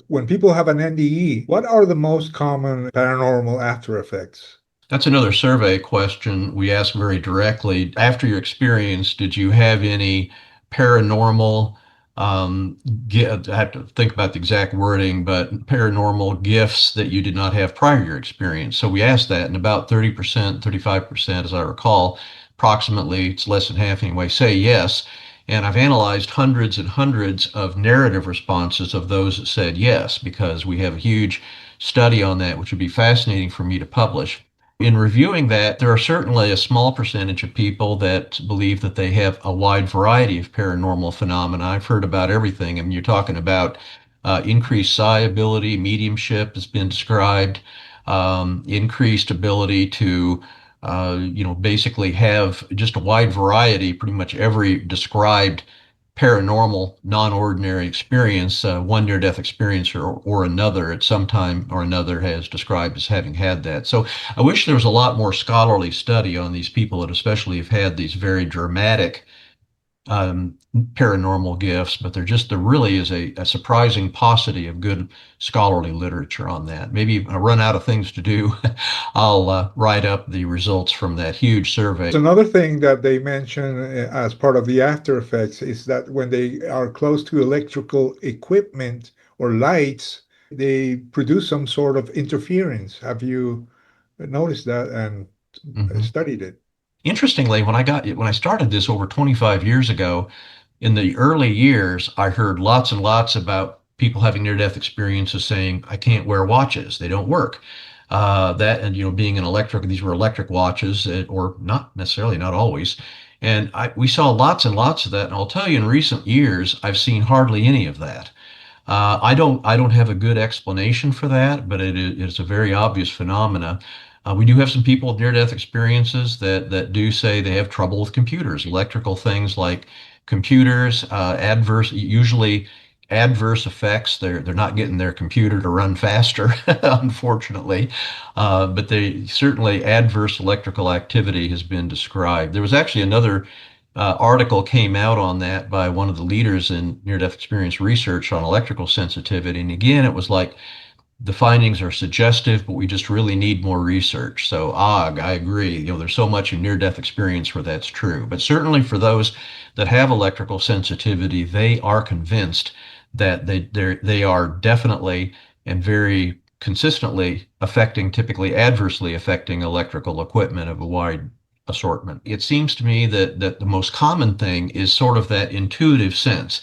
When people have an NDE, what are the most common paranormal after effects? That's another survey question we ask very directly. After your experience, did you have any paranormal, um, I have to think about the exact wording, but paranormal gifts that you did not have prior to your experience? So we asked that, and about 30%, 35%, as I recall, approximately, it's less than half anyway, say yes. And I've analyzed hundreds and hundreds of narrative responses of those that said yes, because we have a huge study on that, which would be fascinating for me to publish. In reviewing that, there are certainly a small percentage of people that believe that they have a wide variety of paranormal phenomena. I've heard about everything. I mean, you're talking about increased psi ability, mediumship has been described, increased ability to, basically have just a wide variety, pretty much every described paranormal, non-ordinary experience, one near-death experience or another at some time or another has described as having had that. So I wish there was a lot more scholarly study on these people that especially have had these very dramatic um, paranormal gifts, but there really is a surprising paucity of good scholarly literature on that. Maybe I run out of things to do. I'll write up the results from that huge survey. Another thing that they mention as part of the after effects is that when they are close to electrical equipment or lights, they produce some sort of interference. Have you noticed that and Mhm. studied it? Interestingly, when I started this over 25 years ago, in the early years, I heard lots and lots about people having near-death experiences saying, "I can't wear watches; they don't work." That and being an electric, these were electric watches, or not necessarily, not always. And we saw lots and lots of that. And I'll tell you, in recent years, I've seen hardly any of that. I don't have a good explanation for that, but it's a very obvious phenomena. We do have some people with near-death experiences that do say they have trouble with computers, electrical things like computers, usually adverse effects. They're not getting their computer to run faster, unfortunately. But they certainly adverse electrical activity has been described. There was actually another article came out on that by one of the leaders in near-death experience research on electrical sensitivity. And again, it was like the findings are suggestive, but we just really need more research. So, I agree. There's so much in near-death experience where that's true. But certainly for those that have electrical sensitivity, they are convinced that they are definitely and very consistently affecting, typically adversely affecting electrical equipment of a wide assortment. It seems to me that the most common thing is sort of that intuitive sense.